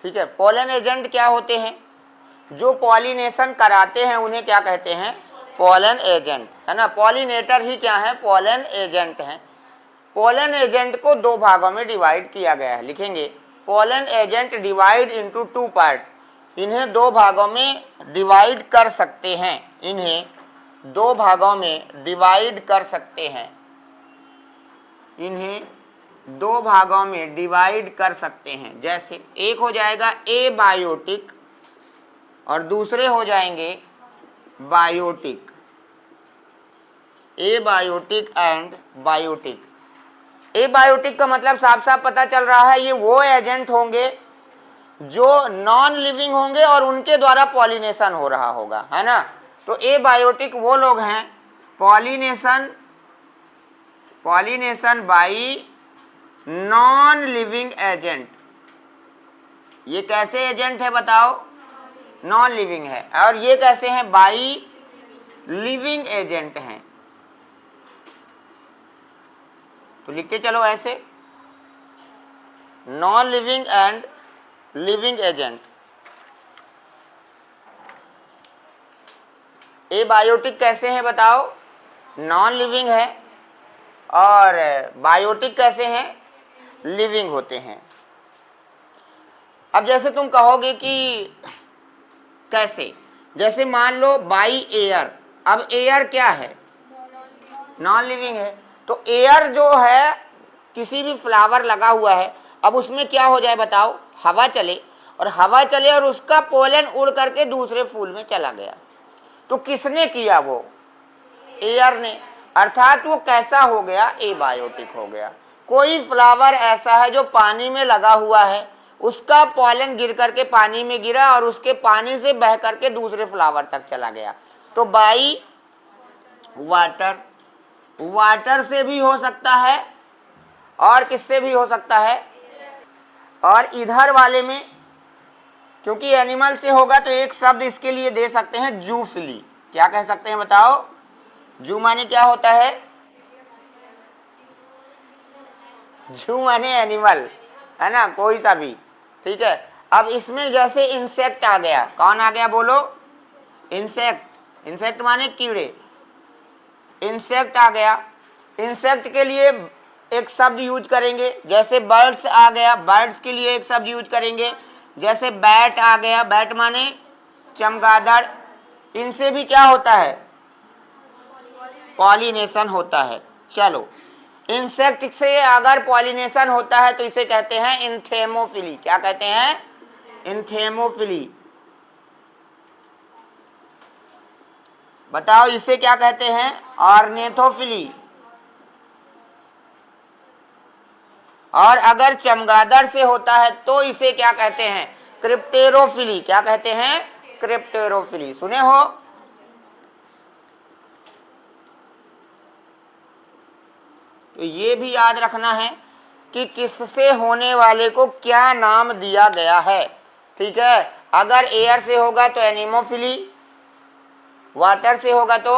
ठीक है। Pollen agent क्या होते हैं? जो पॉलिनेशन कराते हैं उन्हें क्या कहते हैं? पोलन एजेंट, है ना। पॉलिनेटर ही क्या है? पोलन एजेंट हैं। पोलन एजेंट को दो भागों में डिवाइड किया गया है, लिखेंगे pollen agent divide into two part. इन्हें दो भागों में डिवाइड कर सकते हैं, इन्हें दो भागों में डिवाइड कर सकते हैं, इन्हें दो भागों में डिवाइड कर सकते हैं। जैसे एक हो जाएगा एबायोटिक और दूसरे हो जाएंगे biotic. Abiotic and biotic. Abiotic का मतलब साफ साफ पता चल रहा है, ये वो एजेंट होंगे जो नॉन लिविंग होंगे और उनके द्वारा पॉलिनेशन हो रहा होगा, है ना। तो एबायोटिक वो लोग हैं pollination by non living agent. ये कैसे एजेंट है बताओ? नॉन लिविंग है। और ये कैसे हैं? बाई लिविंग एजेंट हैं। तो लिखते चलो ऐसे, non living and living agent. Abiotic कैसे हैं बताओ? नॉन लिविंग है। और बायोटिक कैसे हैं? लिविंग होते हैं। अब जैसे तुम कहोगे कि कैसे, जैसे मान लो बाई एयर। अब एयर क्या है? नॉन लिविंग है। तो एयर जो है, किसी भी फ्लावर लगा हुआ है, अब उसमें क्या हो जाए बताओ? हवा चले, और हवा चले और उसका पोलन उड़ करके दूसरे फूल में चला गया, तो किसने किया? वो एयर ने। अर्थात वो कैसा हो गया? एबायोटिक हो गया। कोई फ्लावर ऐसा है जो पानी में लगा हुआ है, उसका पोलन गिर करके पानी में गिरा और उसके पानी से बह करके दूसरे फ्लावर तक चला गया, तो बाई वाटर। वाटर से भी हो सकता है और किससे भी हो सकता है। और इधर वाले में क्योंकि एनिमल से होगा तो एक शब्द इसके लिए दे सकते हैं, जूफिली। क्या कह सकते हैं बताओ? जू माने क्या होता है? जू माने एनिमल, है ना, कोई सा भी, ठीक है। अब इसमें जैसे इंसेक्ट आ गया, कौन आ गया बोलो? इंसेक्ट। इंसेक्ट माने कीड़े, इंसेक्ट आ गया। इंसेक्ट के लिए एक शब्द यूज करेंगे, जैसे बर्ड्स आ गया, बर्ड्स के लिए एक शब्द यूज करेंगे। जैसे बैट आ गया, बैट माने चमगादड़। इनसे भी क्या होता है? पॉलिनेशन होता है। चलो, इंसेक्ट से अगर पॉलिनेशन होता है तो इसे कहते हैं इंथेमोफिली। क्या कहते हैं? इंथेमोफिली। बताओ इसे क्या कहते हैं? ऑर्निथोफिली। और अगर चमगादड़ से होता है तो इसे क्या कहते हैं? क्रिप्टेरोफिली। क्या कहते हैं? क्रिप्टेरोफिली। सुने हो? तो ये भी याद रखना है कि किससे होने वाले को क्या नाम दिया गया है, ठीक है। अगर एयर से होगा तो एनिमोफिली, वाटर से होगा तो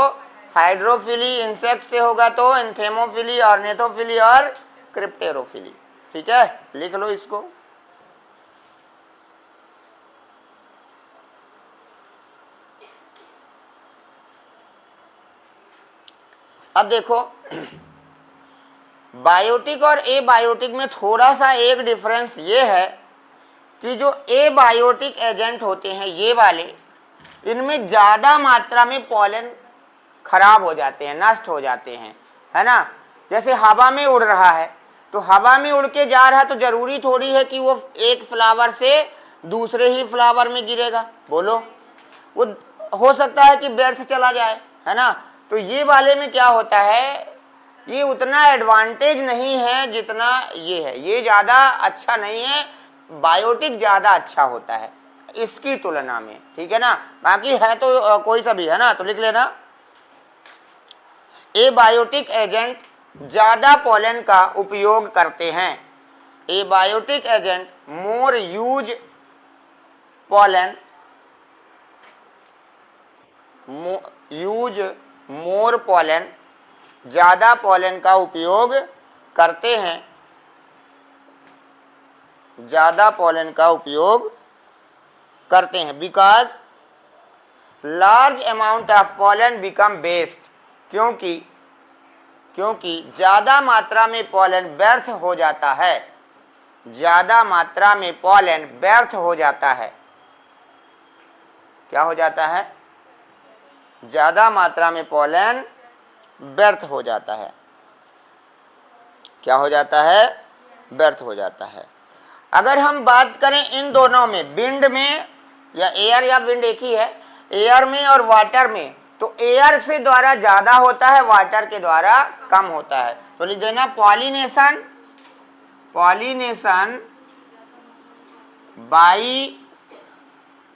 हाइड्रोफिली, इंसेक्ट से होगा तो एंथेमोफिली, ऑर्निथोफिली और क्रिप्टेरोफिली, ठीक है। लिख लो इसको। अब देखो, बायोटिक और एबायोटिक में थोड़ा सा एक डिफरेंस ये है कि जो एबायोटिक एजेंट होते हैं ये वाले, इनमें ज़्यादा मात्रा में पॉलन खराब हो जाते हैं, नष्ट हो जाते हैं, है ना। जैसे हवा में उड़ रहा है, तो हवा में उड़ के जा रहा है तो ज़रूरी थोड़ी है कि वो एक फ्लावर से दूसरे ही फ्लावर में गिरेगा, बोलो। वो हो सकता है कि व्यर्थ चला जाए, है ना। तो ये वाले में क्या होता है, ये उतना एडवांटेज नहीं है जितना ये है, ये ज़्यादा अच्छा नहीं है, बायोटिक ज़्यादा अच्छा होता है इसकी तुलना में, ठीक है ना। बाकी है तो कोई सा भी, है ना, तो लिख लेना। एबायोटिक एजेंट ज़्यादा पोलन का उपयोग करते हैं। Abiotic agent more use pollen, use more pollen, ज़्यादा पोलन का उपयोग करते हैं ज़्यादा पॉलन का उपयोग करते हैं। Because large amount of pollen become waste, क्योंकि ज़्यादा मात्रा में पॉलन व्यर्थ हो जाता है, ज़्यादा मात्रा में पॉलन व्यर्थ हो जाता है। क्या हो जाता है? ज़्यादा मात्रा में पॉलन व्यर्थ हो जाता है। क्या हो जाता है? व्यर्थ हो जाता है। अगर हम बात करें इन दोनों में, विंड में, या एयर या विंड एक ही है, एयर में और वाटर में, तो एयर से द्वारा ज़्यादा होता है, वाटर के द्वारा कम होता है। तो लिख देना पॉलिनेशन बाई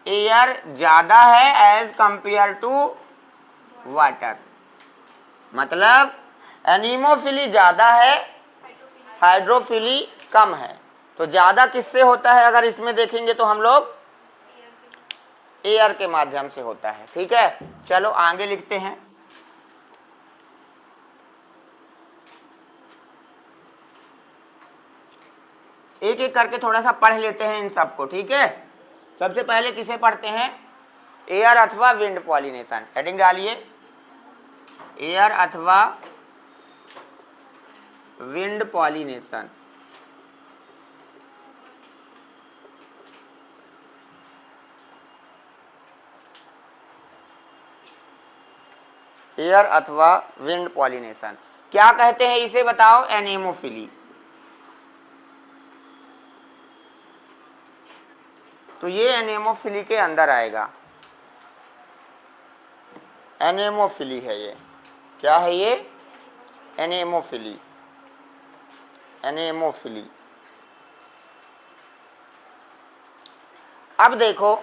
एयर ज़्यादा है एज कंपेयर टू वाटर। मतलब एनीमोफिली ज़्यादा है, हाइड्रोफिली कम है। तो ज़्यादा किससे होता है? अगर इसमें देखेंगे तो हम लोग एयर के माध्यम से होता है। ठीक है, चलो आगे लिखते हैं। एक एक करके थोड़ा सा पढ़ लेते हैं इन सबको। ठीक है, सबसे पहले किसे पढ़ते हैं? एयर अथवा विंड पॉलिनेशन। हेडिंग डालिए, एयर अथवा विंड पॉलिनेशन। एयर अथवा विंड पॉलिनेशन क्या कहते हैं इसे बताओ? एनेमोफिली। तो ये एनेमोफिली के अंदर आएगा। एनेमोफिली है ये। क्या है ये? एनेमोफिली। एनेमोफिली। अब देखो,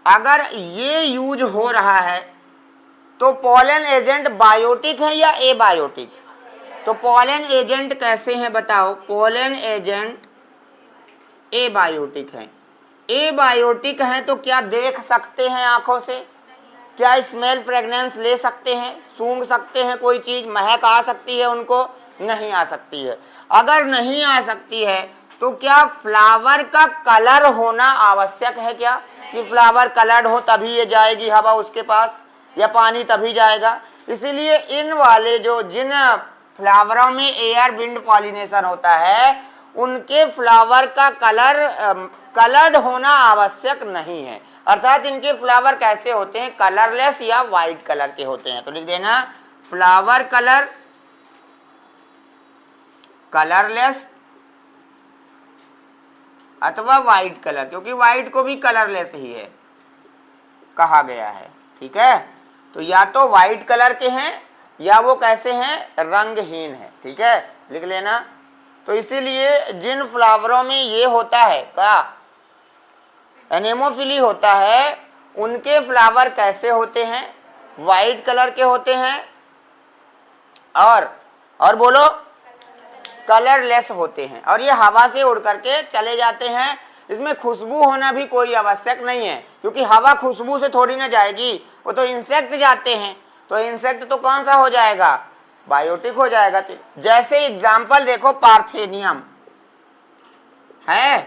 अगर ये यूज हो रहा है तो पॉलन एजेंट बायोटिक है या एबायोटिक? तो पॉलन एजेंट कैसे हैं बताओ? पॉलन एजेंट एबायोटिक हैं। एबायोटिक हैं तो क्या देख सकते हैं आंखों से? क्या स्मेल फ्रेगनेंस ले सकते हैं? सूंघ सकते हैं? कोई चीज महक आ सकती है उनको? नहीं आ सकती है। अगर नहीं आ सकती है तो क्या फ्लावर का कलर होना आवश्यक है क्या? कि फ्लावर कलर्ड हो तभी ये जाएगी हवा उसके पास, या पानी तभी जाएगा? इसीलिए इन वाले जिन फ्लावरों में एयर विंड पॉलिनेशन होता है उनके फ्लावर का कलर्ड होना आवश्यक नहीं है। अर्थात इनके फ्लावर कैसे होते हैं? कलरलेस या वाइट कलर के होते हैं। तो लिख देना फ्लावर कलर कलरलेस अथवा वाइट कलर, क्योंकि वाइट को भी कलरलेस ही है कहा गया है। ठीक है, तो या तो वाइट कलर के हैं या वो कैसे हैं? रंगहीन है। ठीक है, लिख लेना। तो इसीलिए जिन फ्लावरों में ये होता है क्या एनेमोफिली होता है, उनके फ्लावर कैसे होते हैं? वाइट कलर के होते हैं और बोलो कलरलेस होते हैं, और ये हवा से उड़ करके चले जाते हैं। इसमें खुशबू होना भी कोई आवश्यक नहीं है, क्योंकि हवा खुशबू से थोड़ी ना जाएगी, वो तो इंसेक्ट जाते हैं। तो इंसेक्ट तो कौन सा हो जाएगा? बायोटिक हो जाएगा। जैसे एग्जाम्पल देखो, पार्थेनियम है।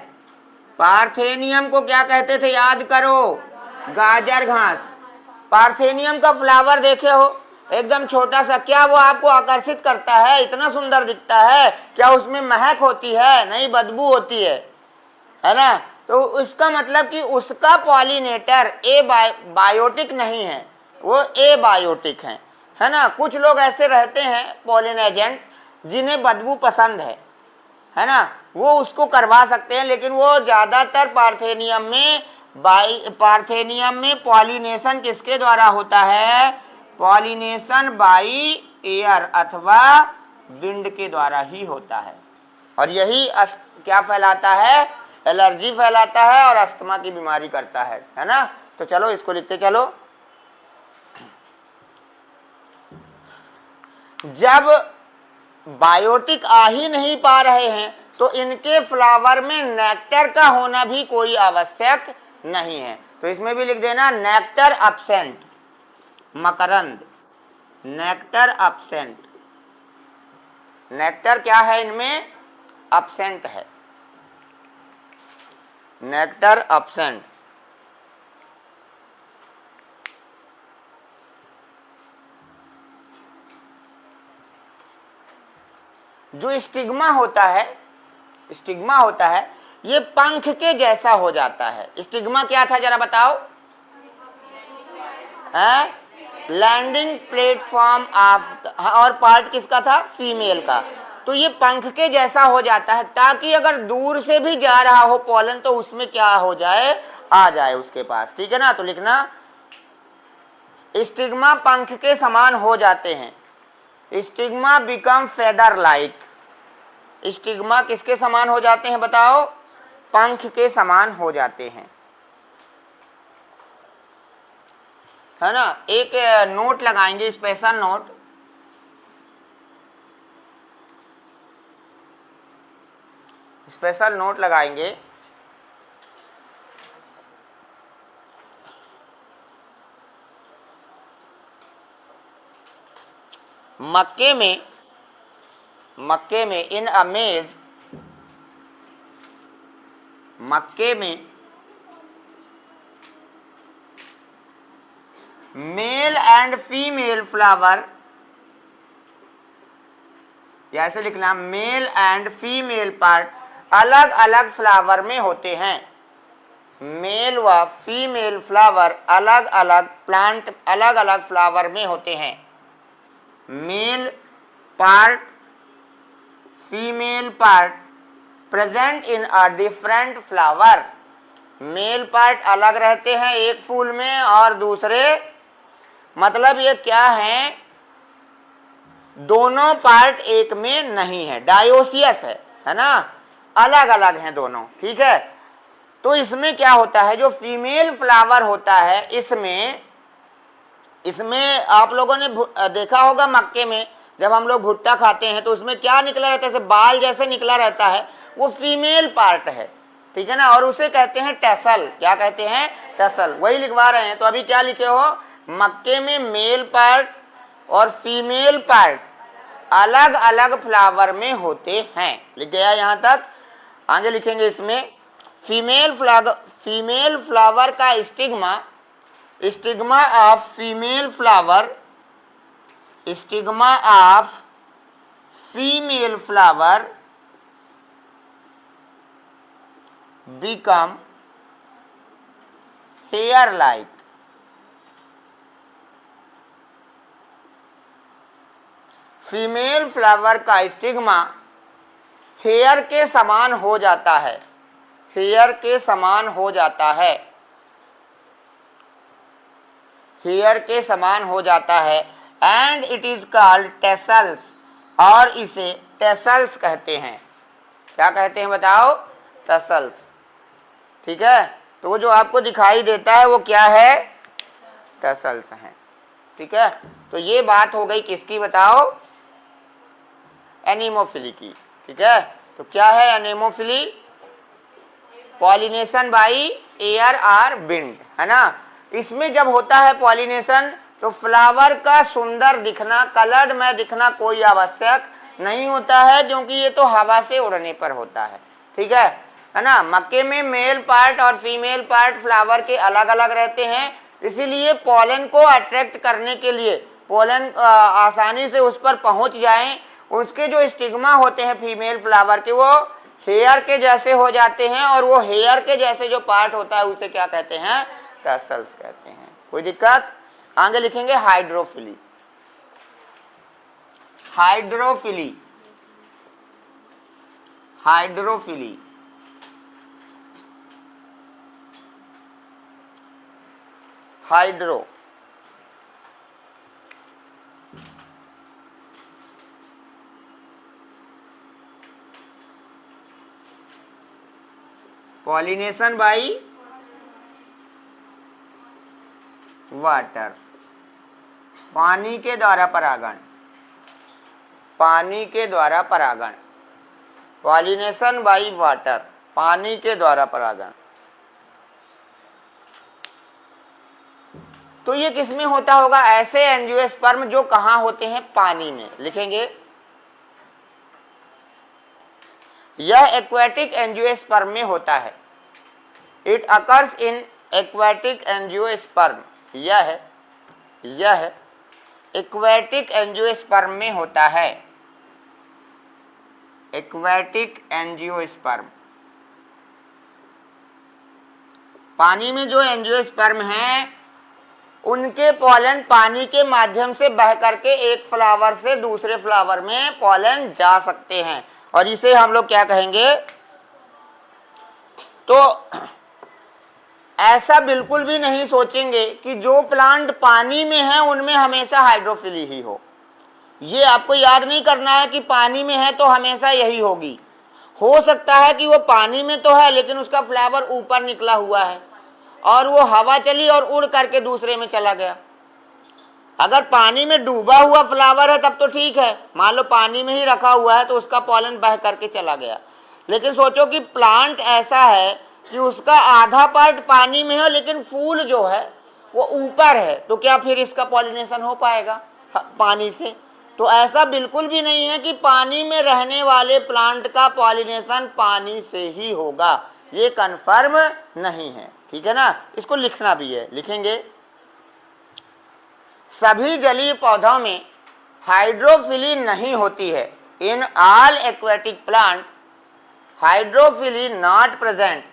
पार्थेनियम को क्या कहते थे? याद करो, गाजर घास। पार्थेनियम का फ्लावर देखे हो, एकदम छोटा सा। क्या वो आपको आकर्षित करता है? इतना सुंदर दिखता है? क्या उसमें महक होती है? नहीं, बदबू होती है ना? तो इसका मतलब कि उसका पॉलिनेटर बायोटिक नहीं है, वो एबायोटिक है ना? कुछ लोग ऐसे रहते हैं पॉलिन एजेंट जिन्हें बदबू पसंद है ना? वो उसको करवा सकते हैं, लेकिन वो ज़्यादातर पार्थेनियम में पॉलिनेशन किसके द्वारा होता है? पॉलिनेशन बाई एयर अथवा विंड के द्वारा ही होता है। और यही क्या फैलाता है? एलर्जी फैलाता है और अस्थमा की बीमारी करता है ना? तो चलो इसको लिखते चलो। जब बायोटिक आ ही नहीं पा रहे हैं तो इनके फ्लावर में नेक्टर का होना भी कोई आवश्यक नहीं है। तो इसमें भी लिख देना नेक्टर अब्सेंट, मकरंद, नेक्टर अब्सेंट। नेक्टर क्या है? इनमें अब्सेंट है। Nectar absent. जो स्टिग्मा होता है, स्टिग्मा होता है ये पंख के जैसा हो जाता है। स्टिग्मा क्या था जरा बताओ? है लैंडिंग प्लेटफॉर्म ऑफ, और पार्ट किसका था? फीमेल का। तो ये पंख के जैसा हो जाता है ताकि अगर दूर से भी जा रहा हो पॉलन तो उसमें क्या हो जाए? आ जाए उसके पास। ठीक है ना? तो लिखना स्टिग्मा पंख के समान हो जाते हैं। Stigma become feather like. Stigma किसके समान हो जाते हैं बताओ? पंख के समान हो जाते हैं, है ना? एक नोट लगाएंगे, स्पेशल नोट। स्पेशल नोट लगाएंगे। मक्के में इन अमेज, मक्के में मेल एंड फीमेल फ्लावर, ऐसे लिखना, मेल एंड फीमेल पार्ट अलग अलग फ्लावर में होते हैं। मेल व फीमेल फ्लावर अलग अलग प्लांट, अलग अलग फ्लावर में होते हैं। Male part, female part present in a different flower. Male part अलग रहते हैं एक फूल में और दूसरे, मतलब ये क्या है? दोनों पार्ट एक में नहीं है, डायोसियस है ना? अलग अलग हैं दोनों। ठीक है? तो इसमें क्या होता है? जो फीमेल फ्लावर होता है इसमें आप लोगों ने देखा होगा मक्के में जब हम लोग भुट्टा खाते हैं तो उसमें क्या निकला रहता है? बाल जैसे निकला रहता है, वो फीमेल पार्ट है। ठीक है ना? और उसे कहते हैं टैसल। क्या कहते हैं? टैसल। वही लिखवा रहे हैं। तो अभी क्या लिखे हो? मक्के में मेल पार्ट और फीमेल पार्ट अलग अलग फ्लावर में होते हैं। लिख गया यहाँ तक? आगे लिखेंगे इसमें, फीमेल फ्लावर का stigma, stigma of female flower, stigma of female flower become hair like। Female flower का स्टिग्मा हेयर के समान हो जाता है, हेयर के समान हो जाता है, हेयर के समान हो जाता है। And it is called tassels, और इसे टेसल्स कहते हैं। क्या कहते हैं बताओ? टेसल्स। ठीक है? तो वो जो आपको दिखाई देता है वो क्या है? टेसल्स हैं। ठीक है? तो ये बात हो गई किसकी बताओ? एनीमोफिली की। ठीक है? तो क्या है anemophily? Pollination by air or wind, है ना? इसमें जब होता है पॉलिनेशन तो फ्लावर का सुंदर दिखना, कलर्ड में दिखना कोई आवश्यक नहीं होता है, क्योंकि ये तो हवा से उड़ने पर होता है। ठीक है ना? मक्के में मेल पार्ट और फीमेल पार्ट फ्लावर के अलग अलग रहते हैं, इसीलिए पोलन को अट्रैक्ट करने के लिए, पोलन आसानी से उस पर पहुंच जाएं, उसके जो स्टिग्मा होते हैं फीमेल फ्लावर के वो हेयर के जैसे हो जाते हैं, और वो हेयर के जैसे जो पार्ट होता है उसे क्या कहते हैं? टैसल्स कहते हैं। कोई दिक्कत? आगे लिखेंगे hydrophily. Hydrophily, hydrophily hydro, pollination by water, पानी के द्वारा परागण, पानी के द्वारा परागण। पॉलिनेशन बाई वाटर, पानी के द्वारा परागण। तो ये किसमें होता होगा? ऐसे एंजियोस्पर्म जो कहाँ होते हैं? पानी में। लिखेंगे यह एक्वेटिक एंजियोस्पर्म में होता है। It occurs in aquatic angiosperm, यह एक्वेटिक एंजियोस्पर्म में होता है, एक्वेटिक एंजियोस्पर्म। पानी में जो एंजियोस्पर्म हैं उनके पॉलन पानी के माध्यम से बह करके एक फ्लावर से दूसरे फ्लावर में पॉलन जा सकते हैं, और इसे हम लोग क्या कहेंगे। तो ऐसा बिल्कुल भी नहीं सोचेंगे कि जो प्लांट पानी में है उनमें हमेशा हाइड्रोफिली ही हो। ये आपको याद नहीं करना है कि पानी में है तो हमेशा यही होगी। हो सकता है कि वो पानी में तो है लेकिन उसका फ्लावर ऊपर निकला हुआ है और वो हवा चली और उड़ करके दूसरे में चला गया। अगर पानी में डूबा हुआ फ्लावर है तब तो ठीक है, मान लो पानी में ही रखा हुआ है तो उसका पॉलन बह करके चला गया। लेकिन सोचो कि प्लांट ऐसा है कि उसका आधा पार्ट पानी में है लेकिन फूल जो है वो ऊपर है, तो क्या फिर इसका पॉलिनेशन हो पाएगा पानी से? तो ऐसा बिल्कुल भी नहीं है कि पानी में रहने वाले प्लांट का पॉलिनेशन पानी से ही होगा, ये कंफर्म नहीं है, ठीक है ना। इसको लिखना भी है, लिखेंगे। सभी जलीय पौधों में हाइड्रोफिली नहीं होती है। In all aquatic plant hydrophily not present.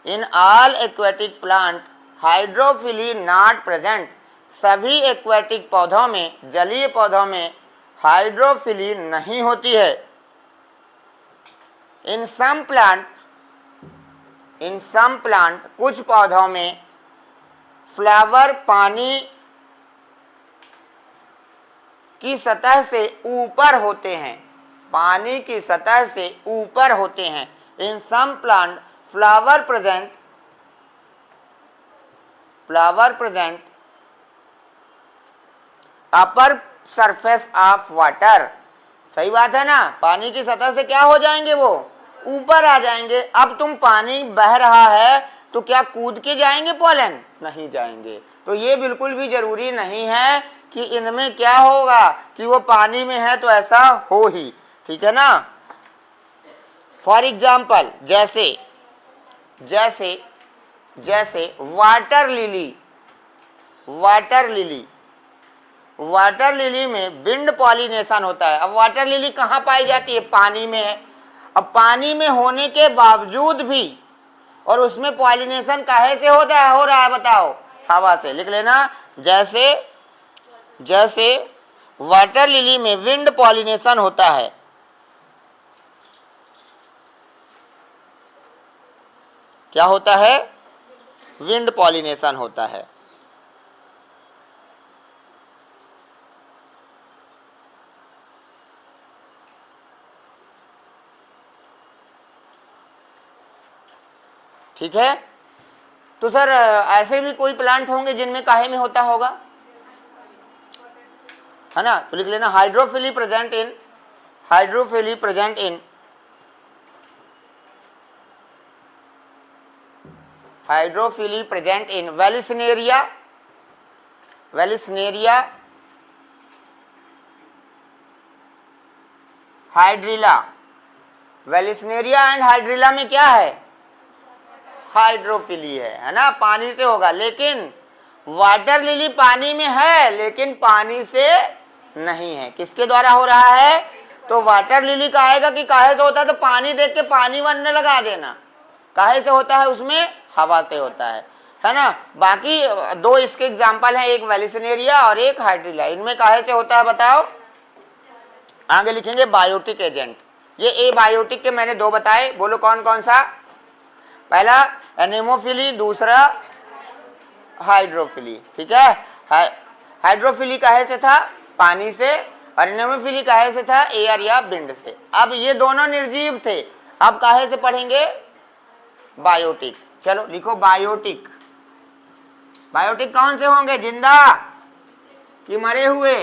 In all aquatic plant hydrophily not present. सभी एक्वेटिक पौधों में, जलीय पौधों में हाइड्रोफिली नहीं होती है। इन सम प्लांट कुछ पौधों में फ्लावर पानी की सतह से ऊपर होते हैं, पानी की सतह से ऊपर होते हैं। In some plant flower present upper surface of water. सही बात है ना, पानी की सतह से क्या हो जाएंगे, वो ऊपर आ जाएंगे। अब तुम पानी बह रहा है तो क्या कूद के जाएंगे पॉलन? नहीं जाएंगे। तो ये बिल्कुल भी जरूरी नहीं है कि इनमें क्या होगा कि वो पानी में है तो ऐसा हो ही, ठीक है ना। फॉर एग्जाम्पल जैसे वाटर लिली में विंड पॉलिनेशन होता है। अब वाटर लिली कहाँ पाई जाती है? पानी में है। अब पानी में होने के बावजूद भी और उसमें पॉलिनेशन काहे से हो रहा है बताओ? हवा से। लिख लेना, जैसे वाटर लिली में विंड पॉलिनेशन होता है, क्या होता है? विंड पॉलिनेशन होता है। ठीक है। तो सर ऐसे भी कोई प्लांट होंगे जिनमें काहे में होता होगा, है ना। तो लिख लेना hydrophily present in Vallisneria hydrilla. Vallisneria and hydrilla में क्या है? हाइड्रोफिली है ना, पानी से होगा। लेकिन वाटर लिली पानी में है लेकिन पानी से नहीं है। किसके द्वारा हो रहा है? तो वाटर लिली का आएगा कि काहे से होता है, तो पानी देख के पानी बनने लगा देना। काहे से होता है? उसमें हवा से होता है ना। बाकी दो इसके एग्जाम्पल हैं, एक वेलिस्नेरिया और एक हाइड्रिला। इनमें काहे से होता है बताओ? आगे लिखेंगे बायोटिक एजेंट। ये ए बायोटिक के मैंने दो बताए, बोलो कौन कौन सा? पहला एनेमोफिली, दूसरा हाइड्रोफिली, ठीक है। हाइड्रोफिली काहे से था? पानी से। और एनेमोफिली काहे से था? एयर या विंड से। अब ये दोनों निर्जीव थे, अब काहे से पढ़ेंगे? बायोटिक। चलो लिखो बायोटिक। बायोटिक कौन से होंगे? जिंदा कि मरे हुए?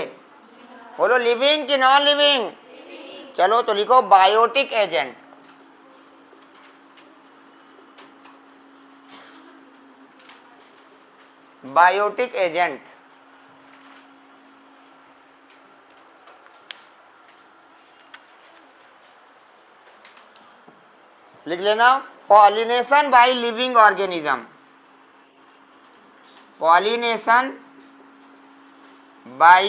बोलो लिविंग कि नॉन लिविंग? चलो तो लिखो बायोटिक एजेंट। बायोटिक एजेंट लिख लेना। Pollination by living organism, pollination by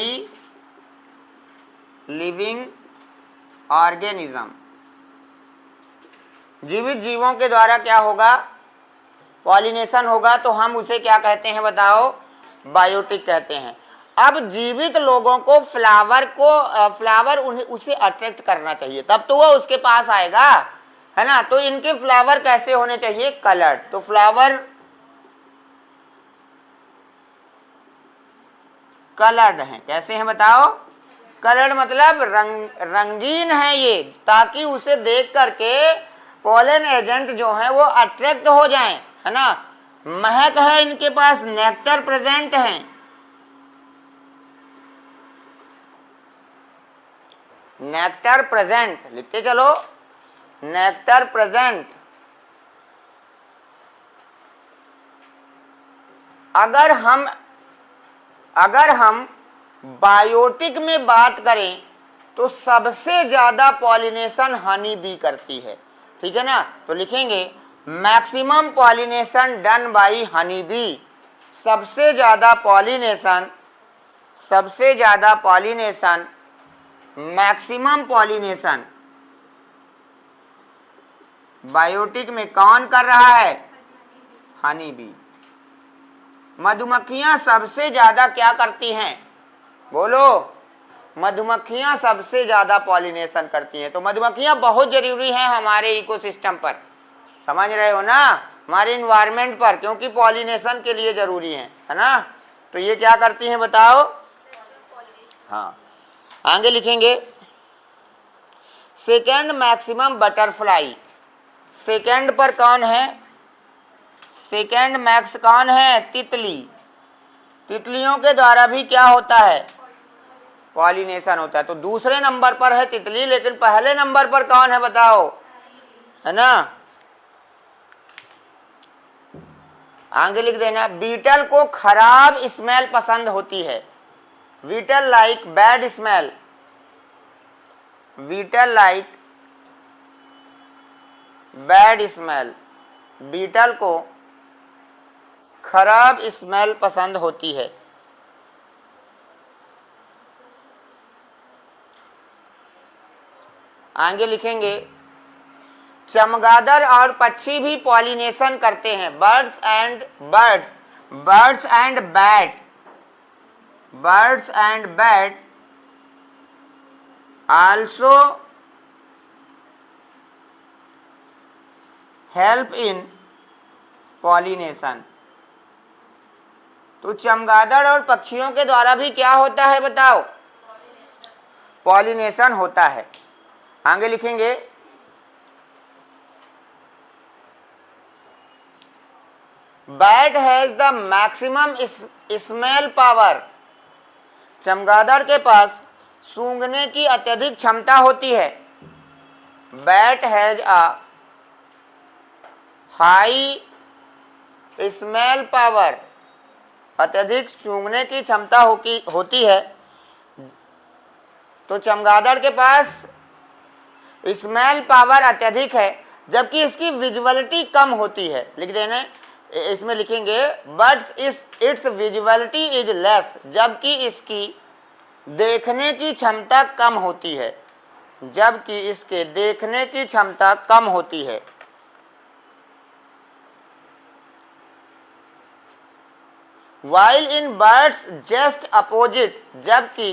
living organism, जीवित जीवों के द्वारा क्या होगा, पॉलिनेशन होगा, तो हम उसे क्या कहते हैं बताओ, बायोटिक कहते हैं। अब जीवित लोगों को फ्लावर उसे अट्रैक्ट करना चाहिए, तब तो वह उसके पास आएगा, है ना। तो इनके फ्लावर कैसे होने चाहिए, कलर्ड। तो फ्लावर कलर्ड हैं, कैसे हैं बताओ, कलर्ड मतलब रंगीन है ये, ताकि उसे देख करके पोलन एजेंट जो है वो अट्रैक्ट हो जाएं, है ना। महक है इनके पास, नेक्टर प्रेजेंट है, नेक्टर प्रेजेंट, लिखते चलो, नेक्टर प्रेजेंट। अगर हम बायोटिक में बात करें तो सबसे ज्यादा पॉलिनेशन हनी बी करती है, ठीक है ना। तो लिखेंगे maximum pollination done by honey bee, सबसे ज्यादा पॉलिनेशन मैक्सिमम पॉलिनेशन बायोटिक में कौन कर रहा है, हनी बी। मधुमक्खियां सबसे ज्यादा क्या करती हैं, बोलो, मधुमक्खियां सबसे ज्यादा पॉलिनेशन करती हैं। तो मधुमक्खियां बहुत जरूरी हैं हमारे इकोसिस्टम पर, समझ रहे हो ना, हमारे इन्वायरमेंट पर, क्योंकि पॉलिनेशन के लिए जरूरी है ना। तो ये क्या करती हैं बताओ, हाँ, आगे लिखेंगे सेकेंड मैक्सिमम बटरफ्लाई, सेकेंड पर कौन है, सेकेंड मैक्स कौन है, तितली। तितलियों के द्वारा भी क्या होता है, पॉलिनेशन होता है। तो दूसरे नंबर पर है तितली, लेकिन पहले नंबर पर कौन है बताओ, है ना। आगे लिख देना, बीटल को खराब स्मेल पसंद होती है, beetle like bad smell, beetle like bad smell, beetle को खराब स्मेल पसंद होती है। आगे लिखेंगे चमगादड़ और पक्षी भी पॉलिनेशन करते हैं, birds and bat also help in pollination. तो चमगादड़ और पक्षियों के द्वारा भी क्या होता है बताओ, पॉलिनेशन होता है। आगे लिखेंगे bat has the maximum smell power, चमगादड़ के पास सूंघने की अत्यधिक क्षमता होती है। Bat has a high smell power, अत्यधिक सूंघने की क्षमता होती है। तो चमगादड़ के पास स्मेल पावर अत्यधिक है, जबकि इसकी विजुअलिटी कम होती है। लिख देना, इसमें लिखेंगे but it's visuality is less, जबकि इसकी देखने की क्षमता कम होती है, जबकि इसके देखने की क्षमता कम होती है। While in birds just opposite, जबकि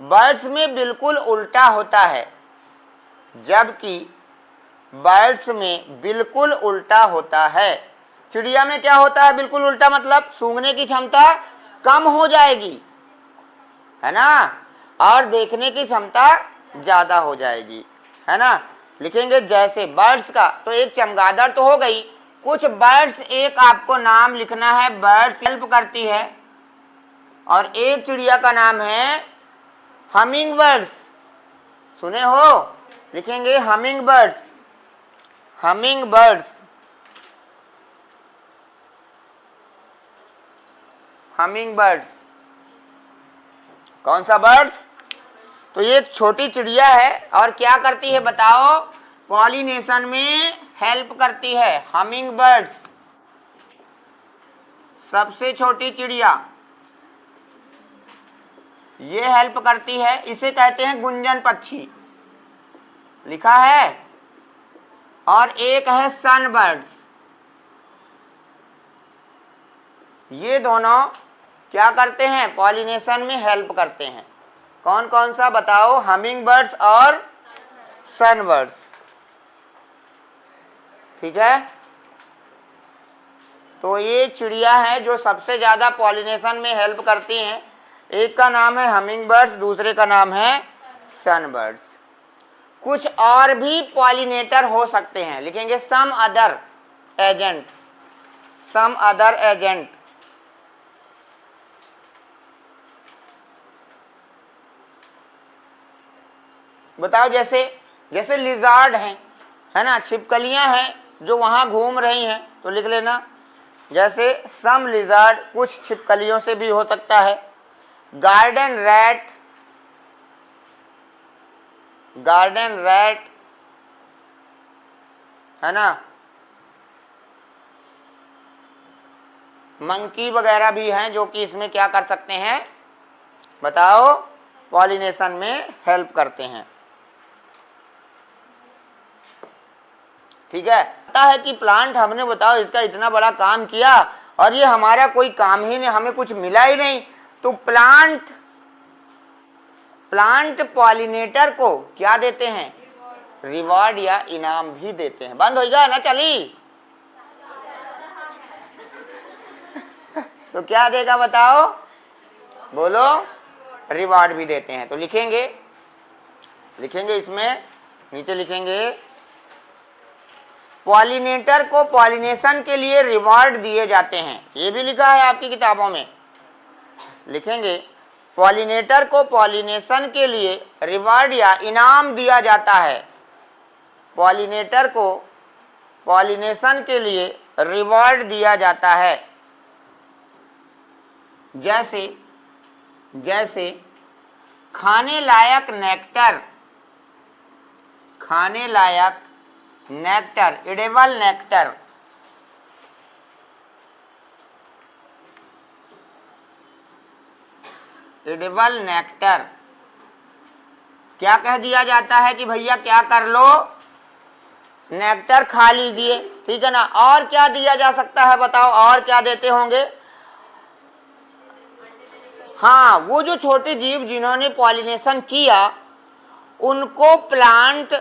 बर्ड्स में बिल्कुल उल्टा होता है, जबकि बर्ड्स में बिल्कुल उल्टा होता है। चिड़िया में क्या होता है बिल्कुल उल्टा, मतलब सूंघने की क्षमता कम हो जाएगी, है ना, और देखने की क्षमता ज्यादा हो जाएगी, है ना। लिखेंगे जैसे बर्ड्स का, तो एक चमगादड़ तो हो गई, कुछ बर्ड्स, एक आपको नाम लिखना है, बर्ड्स हेल्प करती है, और एक चिड़िया का नाम है हमिंग बर्ड्स, सुने हो, लिखेंगे humming birds, humming birds, humming birds. कौन सा बर्ड्स, तो ये एक छोटी चिड़िया है और क्या करती है बताओ, पॉलिनेशन में हेल्प करती है? हमिंग बर्ड्स, सबसे छोटी चिड़िया, ये हेल्प करती है। इसे कहते हैं गुंजन पक्षी, लिखा है। और एक है सनबर्ड्स, ये दोनों क्या करते हैं? पॉलिनेशन में हेल्प करते हैं। कौन कौन सा बताओ? हमिंग बर्ड्स और सनबर्ड्स। ठीक है, तो ये चिड़िया है जो सबसे ज़्यादा पॉलिनेशन में हेल्प करती हैं। एक का नाम है हमिंग बर्ड्स, दूसरे का नाम है सनबर्ड्स। कुछ और भी पॉलिनेटर हो सकते हैं, लिखेंगे some other agent, some other agent. बताओ, जैसे जैसे लिजार्ड हैं, है ना, छिपकलियां हैं जो वहां घूम रही हैं, तो लिख लेना जैसे सम लिजार्ड, कुछ छिपकलियों से भी हो सकता है। गार्डन रैट, गार्डन रैट, है ना, मंकी वगैरह भी हैं जो कि इसमें क्या कर सकते हैं? बताओ, पॉलिनेशन में हेल्प करते हैं। ठीक है, पता है कि प्लांट, हमने बताओ इसका इतना बड़ा काम किया और ये हमारा कोई काम ही नहीं, हमें कुछ मिला ही नहीं। तो प्लांट पॉलिनेटर को क्या देते हैं? रिवॉर्ड या इनाम भी देते हैं। बंद हो गया ना, चली तो क्या देगा बताओ? बोलो, रिवॉर्ड भी देते हैं। तो लिखेंगे इसमें नीचे लिखेंगे पॉलिनेटर को पॉलिनेशन के लिए रिवॉर्ड दिए जाते हैं। ये भी लिखा है आपकी किताबों में, लिखेंगे पॉलिनेटर को पॉलिनेशन के लिए रिवॉर्ड या इनाम दिया जाता है। पॉलिनेटर को पॉलिनेशन के लिए रिवॉर्ड दिया जाता है। जैसे खाने लायक नेक्टर, खाने लायक nectar, edible nectar, edible nectar क्या कह दिया जाता है कि भैया क्या कर लो? नेक्टर खा लीजिए। ठीक है ना। और क्या दिया जा सकता है बताओ? और क्या देते होंगे? हाँ, वो जो छोटे जीव जिन्होंने पॉलिनेशन किया उनको प्लांट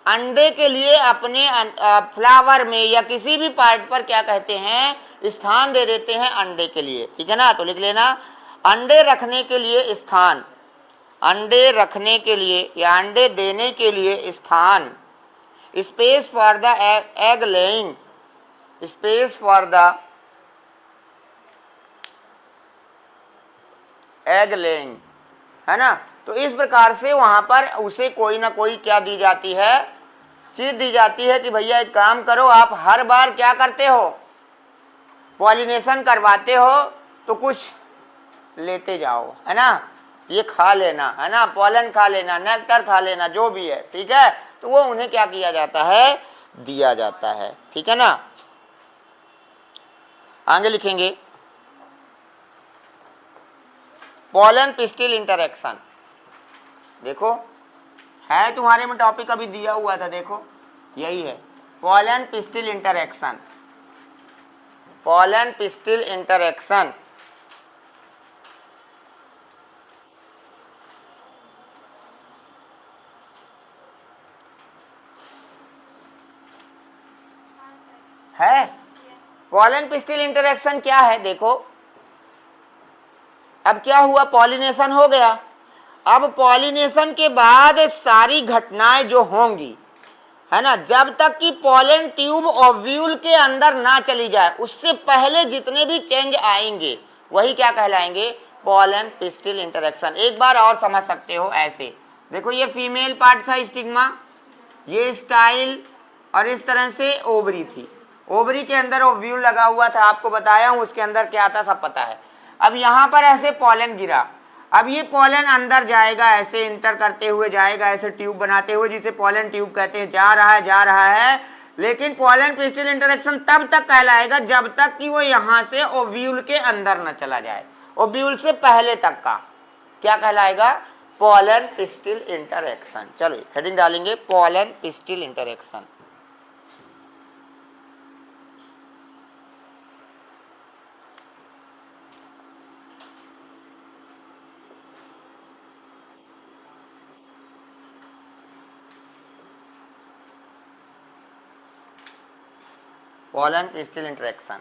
अंडे के लिए अपने फ्लावर में या किसी भी पार्ट पर क्या कहते हैं? स्थान दे देते हैं अंडे के लिए। ठीक है ना। तो लिख लेना अंडे रखने के लिए स्थान, अंडे रखने के लिए या अंडे देने के लिए स्थान, space for the egg laying, space for the egg laying, है ना। तो इस प्रकार से वहां पर उसे कोई ना कोई क्या दी जाती है? चीज दी जाती है कि भैया एक काम करो, आप हर बार क्या करते हो? पॉलिनेशन करवाते हो तो कुछ लेते जाओ, है ना। ये खा लेना, है ना, पॉलन खा लेना, नेक्टर खा लेना, जो भी है। ठीक है। तो वो उन्हें क्या किया जाता है? दिया जाता है। ठीक है ना। आगे लिखेंगे पॉलन पिस्टिल इंटरेक्शन। देखो है तुम्हारे में टॉपिक अभी दिया हुआ था, देखो यही है pollen pistil interaction. Pollen pistil interaction है। पॉलन पिस्टिल इंटरेक्शन क्या है? देखो अब क्या हुआ? पॉलिनेशन हो गया। अब पॉलिनेशन के बाद सारी घटनाएं जो होंगी, है ना, जब तक कि पॉलन ट्यूब ओव्यूल के अंदर ना चली जाए उससे पहले जितने भी चेंज आएंगे वही क्या कहलाएंगे? Pollen pistil interaction. एक बार और समझ सकते हो ऐसे, देखो ये फीमेल पार्ट था स्टिग्मा, ये स्टाइल, और इस तरह से ओवरी थी। ओवरी के अंदर ओव्यूल लगा हुआ था, आपको बताया हूं उसके अंदर क्या था सब पता है। अब यहाँ पर ऐसे पॉलन गिरा, अब ये पॉलन अंदर जाएगा, ऐसे इंटर करते हुए जाएगा, ऐसे ट्यूब बनाते हुए, जिसे पॉलन ट्यूब कहते हैं। जा रहा है लेकिन पोलन पिस्टिल इंटरेक्शन तब तक कहलाएगा जब तक कि वो यहां से ओव्यूल के अंदर न चला जाए, ओव्यूल से पहले तक का क्या कहलाएगा, पोलन पिस्टिल इंटरेक्शन। चलो हेडिंग डालेंगे pollen pistil interaction. Pollen pistil interaction.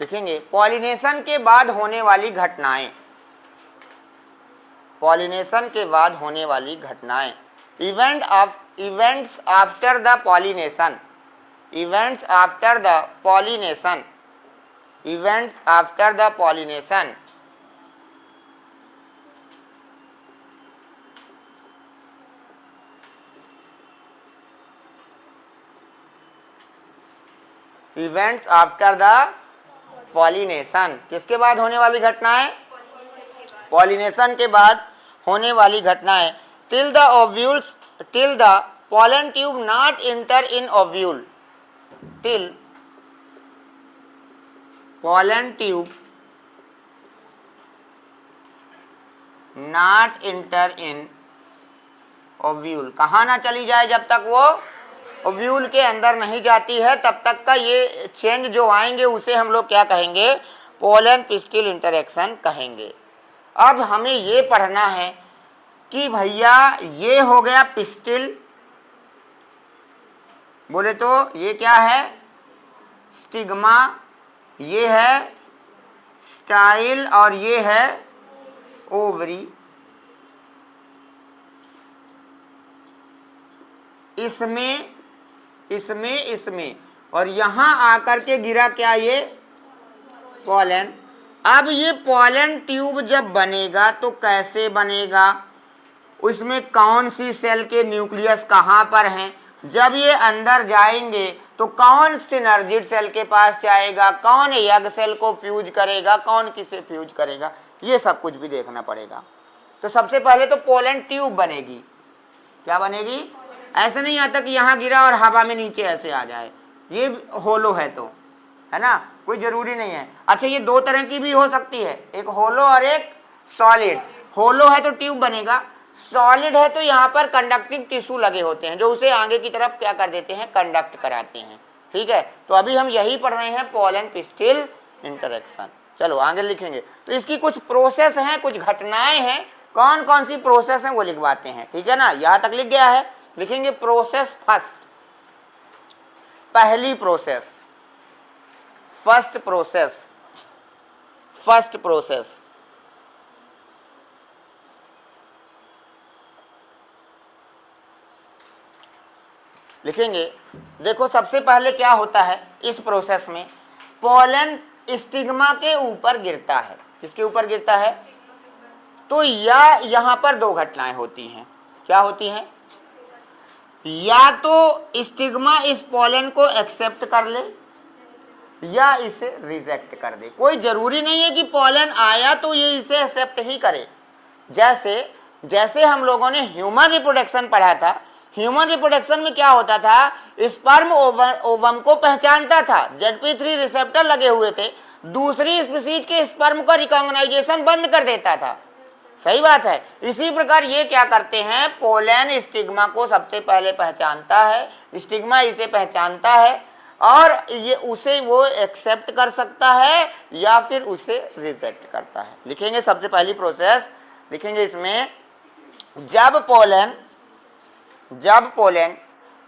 लिखेंगे पॉलिनेशन के बाद होने वाली घटनाएं, पॉलिनेशन के बाद होने वाली घटनाएं, events after the pollination, events after the pollination, events after the pollination, events after the pollination, किसके बाद होने वाली घटनाएं, पॉलिनेशन के बाद होने वाली घटनाएं, till the ovules, till the pollen tube not inter in ovule, till pollen tube not inter in ovule, कहाँ ना चली जाए, जब तक वो ओव्यूल के अंदर नहीं जाती है तब तक का ये चेंज जो आएंगे उसे हम लोग क्या कहेंगे, पोलन पिस्टिल इंटरेक्शन कहेंगे। अब हमें ये पढ़ना है कि भैया ये हो गया पिस्टिल, बोले तो ये क्या है, स्टिग्मा, ये है स्टाइल और ये है ओवरी। इसमें इसमें इसमें और यहां आकर के गिरा क्या, ये पोलन। अब ये पोलन ट्यूब जब बनेगा तो कैसे बनेगा, उसमें कौन सी सेल के न्यूक्लियस कहां पर हैं, जब ये अंदर जाएंगे तो कौन सिनर्जिड सेल के पास जाएगा, कौन यग सेल को फ्यूज करेगा, कौन किसे फ्यूज करेगा, ये सब कुछ भी देखना पड़ेगा। तो सबसे पहले तो पोलन ट्यूब बनेगी, क्या बनेगी, ऐसे नहीं आता कि यहाँ गिरा और हवा में नीचे ऐसे आ जाए, ये होलो है तो, है ना, कोई जरूरी नहीं है। अच्छा ये दो तरह की भी हो सकती है, एक होलो और एक सॉलिड। होलो है तो ट्यूब बनेगा, सॉलिड है तो यहाँ पर कंडक्टिंग टिश्यू लगे होते हैं जो उसे आगे की तरफ क्या कर देते हैं, कंडक्ट कराते हैं। ठीक है, तो अभी हम यही पढ़ रहे हैं पोलन पिस्टिल इंटरेक्शन। चलो आगे लिखेंगे, तो इसकी कुछ प्रोसेस हैं, कुछ घटनाएं हैं, कौन कौन सी प्रोसेस हैं वो लिखवाते हैं। ठीक है ना, यहाँ तक लिख गया है। लिखेंगे प्रोसेस फर्स्ट, पहली process, first process, first process. लिखेंगे देखो सबसे पहले क्या होता है इस प्रोसेस में, पोलन स्टिग्मा के ऊपर गिरता है, किसके ऊपर गिरता है, तो या यहां पर दो घटनाएं होती हैं, क्या होती हैं, या तो स्टिग्मा इस पोलन को एक्सेप्ट कर ले या इसे रिजेक्ट कर दे। कोई जरूरी नहीं है कि पोलन आया तो ये इसे एक्सेप्ट ही करे। जैसे जैसे हम लोगों ने ह्यूमन रिप्रोडक्शन पढ़ा था, ह्यूमन रिप्रोडक्शन में क्या होता था, स्पर्म ओवम को पहचानता था, ZP3 रिसेप्टर लगे हुए थे, दूसरी स्पीशीज के स्पर्म का रिकॉग्नाइजेशन बंद कर देता था। सही बात है। इसी प्रकार ये क्या करते हैं, पोलन स्टिग्मा को सबसे पहले पहचानता है, स्टिग्मा इसे पहचानता है और ये उसे वो एक्सेप्ट कर सकता है या फिर उसे रिजेक्ट करता है। लिखेंगे सबसे पहली प्रोसेस, लिखेंगे इसमें जब पोलन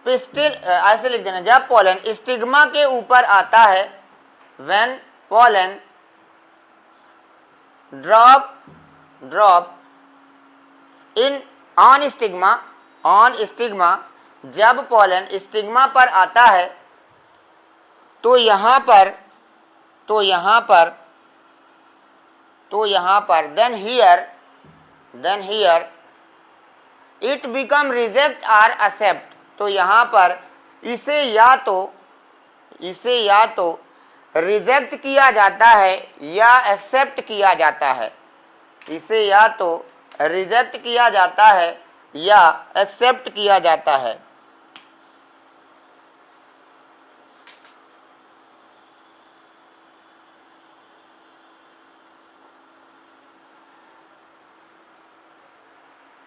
पिस्टिल, ऐसे लिख देना, जब पोलन स्टिग्मा के ऊपर आता है, when pollen drop in on stigma, जब पोलन स्टिग्मा पर आता है तो यहाँ पर then here it become reject और एक्सेप्ट। तो यहाँ पर इसे या तो रिजेक्ट किया जाता है या एक्सेप्ट किया जाता है, इसे या तो रिजेक्ट किया जाता है या एक्सेप्ट किया जाता है।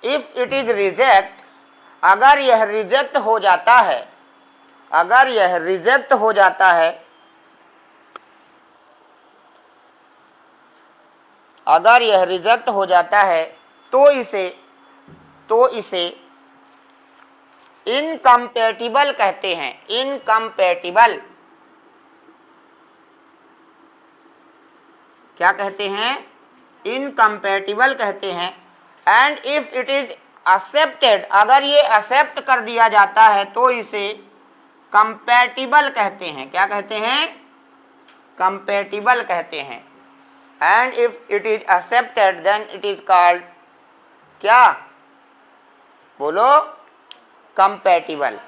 इफ इट इज रिजेक्ट, अगर यह रिजेक्ट हो जाता है, अगर यह रिजेक्ट हो जाता है, अगर यह रिजेक्ट हो जाता है तो इसे इनकम्पैटिबल कहते हैं। इनकम्पैटिबल क्या कहते हैं? इनकम्पैटिबल कहते हैं। And if it is accepted, अगर ये एक्सेप्ट कर दिया जाता है तो इसे कंपैटिबल कहते हैं। क्या कहते हैं? कंपैटिबल कहते हैं। And if it is accepted then it is called क्या? बोलो, कंपैटिबल।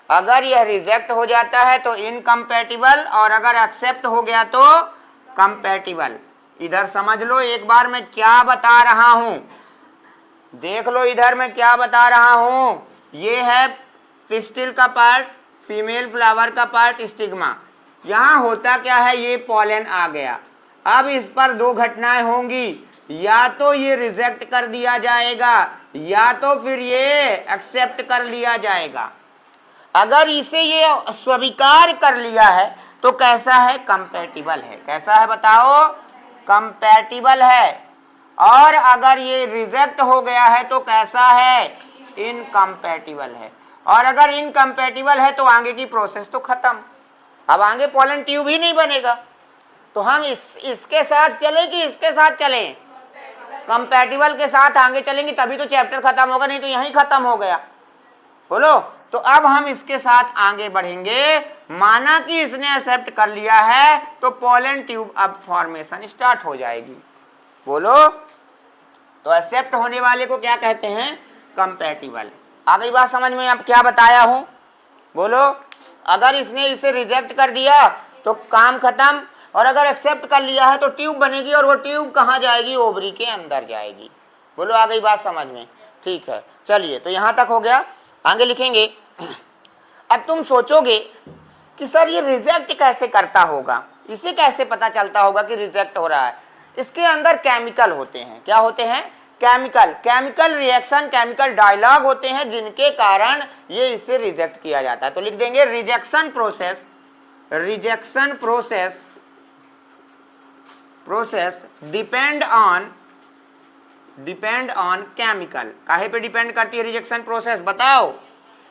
अगर यह रिजेक्ट हो जाता है तो इनकम्पैटिबल, और अगर एक्सेप्ट हो गया तो कंपैटिबल। इधर समझ लो एक बार मैं क्या बता रहा हूं, देख लो इधर मैं क्या बता रहा हूं। ये है पिस्टिल का पार्ट, फीमेल फ्लावर का पार्ट स्टिग्मा। यहां होता क्या है, ये पॉलन आ गया। अब इस पर दो घटनाएं होंगी, या तो ये रिजेक्ट कर दिया जाएगा या तो फिर ये एक्सेप्ट कर लिया जाएगा। अगर इसे ये स्वीकार कर लिया है तो कैसा है? कंपैटिबल है। कैसा है बताओ? कंपैटिबल है। और अगर ये रिजेक्ट हो गया है तो कैसा है? इनकम्पैटिबल है। और अगर इनकम्पैटिबल है तो आगे की प्रोसेस तो खत्म, अब आगे पॉलन ट्यूब ही नहीं बनेगा। तो हम इसके साथ चले कि इसके साथ चलें? कंपैटिबल के साथ आगे चलेंगे तभी तो चैप्टर खत्म होगा, नहीं तो यहीं खत्म हो गया। बोलो, तो अब हम इसके साथ आगे बढ़ेंगे। माना कि इसने एक्सेप्ट कर लिया है तो पॉलन ट्यूब अब फॉर्मेशन स्टार्ट हो जाएगी। बोलो, तो एक्सेप्ट होने वाले को क्या कहते हैं? कंपैटिबल। आ गई बात समझ में? अब क्या बताया हूं? बोलो, अगर इसने इसे रिजेक्ट कर दिया तो काम खत्म, और अगर एक्सेप्ट कर लिया है तो ट्यूब बनेगी, और वो ट्यूब कहाँ जाएगी? ओवरी के अंदर जाएगी। बोलो, आ गई बात समझ में? ठीक है, चलिए, तो यहां तक हो गया। आगे लिखेंगे। अब तुम सोचोगे कि सर ये रिजेक्ट कैसे करता होगा, इसे कैसे पता चलता होगा कि रिजेक्ट हो रहा है? इसके अंदर केमिकल होते हैं। क्या होते हैं? केमिकल रिएक्शन, केमिकल डायलॉग होते हैं जिनके कारण ये इसे रिजेक्ट किया जाता है। तो लिख देंगे rejection process depend on chemical. काहे पे डिपेंड करती है रिजेक्शन प्रोसेस? बताओ।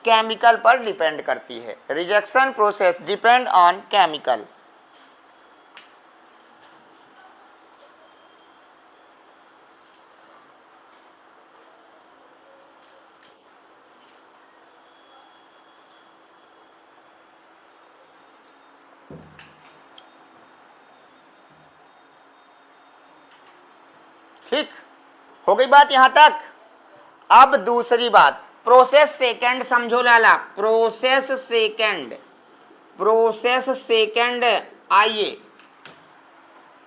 केमिकल पर डिपेंड करती है। Rejection process depend on chemical. ठीक हो गई बात यहां तक। अब दूसरी बात, प्रोसेस सेकंड समझो लाला। प्रोसेस सेकंड आइए,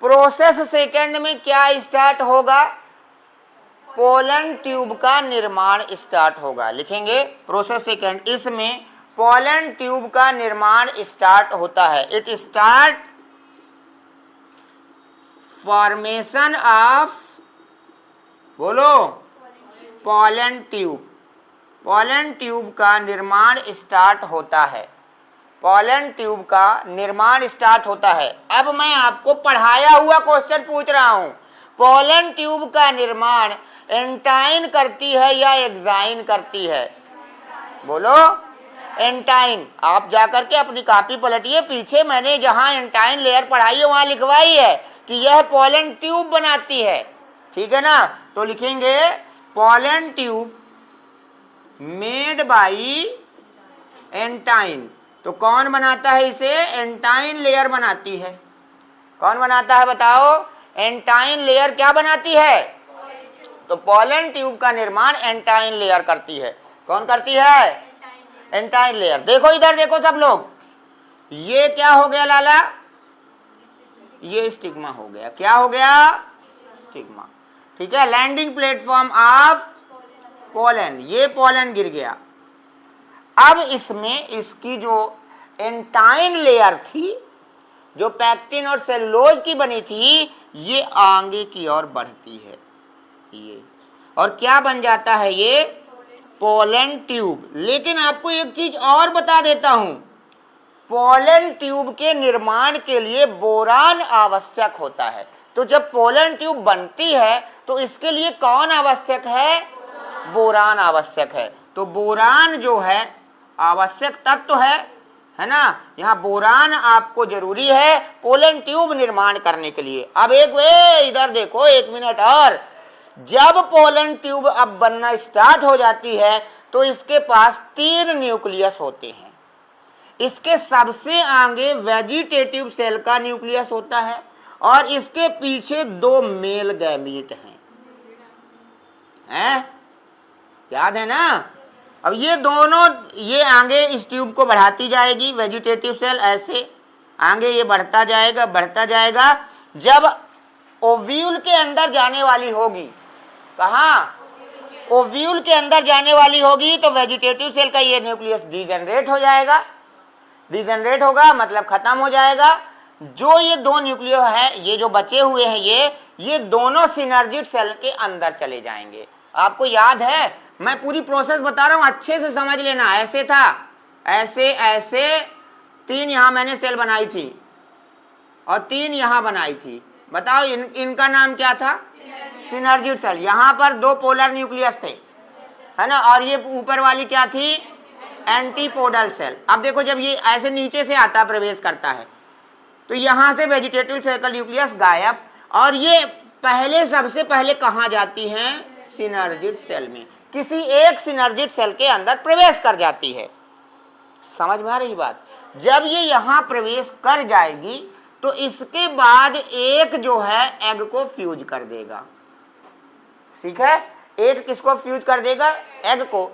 प्रोसेस सेकंड में क्या स्टार्ट होगा? पॉलन ट्यूब का निर्माण स्टार्ट होगा। लिखेंगे प्रोसेस सेकंड, इसमें पॉलन ट्यूब का निर्माण स्टार्ट होता है। इट स्टार्ट फॉर्मेशन ऑफ, बोलो, पॉलन ट्यूब। पॉलन ट्यूब का निर्माण स्टार्ट होता है। पॉलन ट्यूब का निर्माण स्टार्ट होता है। अब मैं आपको पढ़ाया हुआ क्वेश्चन पूछ रहा हूं, पॉलन ट्यूब का निर्माण एंटाइन करती है या एक्साइन करती है? बोलो, एंटाइन। आप जाकर के अपनी कॉपी पलटिए, पीछे मैंने जहां एंटाइन लेयर पढ़ाई है वहां लिखवाई है कि यह पॉलन ट्यूब बनाती है। ठीक है ना? तो लिखेंगे पॉलन ट्यूब मेड बाई एंटाइन। तो कौन बनाता है इसे? एंटाइन लेयर बनाती है। कौन बनाता है बताओ? एंटाइन लेयर क्या बनाती है? तो पॉलन ट्यूब का निर्माण एंटाइन लेयर करती है। कौन करती है? एंटाइन लेयर। देखो इधर देखो सब लोग, ये क्या हो गया लाला? ये स्टिग्मा हो गया। क्या हो गया? स्टिग्मा। ठीक है, लैंडिंग प्लेटफॉर्म ऑफ पोलन, ये पोलन गिर गया। अब इसमें इसकी जो एंटाइन लेयर थी, जो पैक्टिन और सेलुलोज की बनी थी, ये आगे की ओर बढ़ती है ये, और क्या बन जाता है ये? Pollen tube. लेकिन आपको एक चीज और बता देता हूं, पोलन ट्यूब के निर्माण के लिए बोरान आवश्यक होता है। तो जब पोलन ट्यूब बनती है तो इसके लिए कौन आवश्यक है? बोरान आवश्यक है। तो बोरान जो है आवश्यक तत्व है ना, यहाँ बोरान आपको जरूरी है पोलन ट्यूब निर्माण करने के लिए। अब एक वे इधर देखो, एक मिनट और, जब पोलन ट्यूब अब बनना स्टार्ट हो जाती है तो इसके पास 3 न्यूक्लियस होते हैं। इसके सबसे आगे वेजिटेटिव सेल का न्यूक्लियस होता है और इसके पीछे 2 मेल गैमीट हैं, याद है ना? अब ये दोनों, ये आगे इस ट्यूब को बढ़ाती जाएगी, वेजिटेटिव सेल ऐसे आगे ये बढ़ता जाएगा बढ़ता जाएगा। जब ओव्यूल के अंदर जाने वाली होगी, कहाँ? ओव्यूल के अंदर जाने वाली होगी, तो वेजिटेटिव सेल का ये न्यूक्लियस डीजेनरेट हो जाएगा। डीजेनरेट होगा मतलब खत्म हो जाएगा। जो ये 2 न्यूक्लियो है, ये जो बचे हुए हैं, ये दोनों सिनर्जिड सेल के अंदर चले जाएंगे। आपको याद है, मैं पूरी प्रोसेस बता रहा हूं, अच्छे से समझ लेना। ऐसे था, ऐसे ऐसे 3 यहां मैंने सेल बनाई थी और 3 यहां बनाई थी। बताओ इनका नाम क्या था? Synergid cell. यहां पर 2 पोलर न्यूक्लियस थे, है ना, और ये ऊपर वाली क्या थी? Antipodal cell. अब देखो, जब ये ऐसे नीचे से आता, प्रवेश करता है, तो यहां से वेजिटेटिव सेल का न्यूक्लियस गायब, और ये पहले, सबसे पहले कहां जाती हैं? सिनर्जिड सेल में, किसी एक सिनर्जिड सेल के अंदर प्रवेश कर जाती है। समझ में आ रही बात? जब ये यहां प्रवेश कर जाएगी तो इसके बाद एक जो है एग को फ्यूज कर देगा। ठीक है, एक किसको फ्यूज कर देगा? एग को।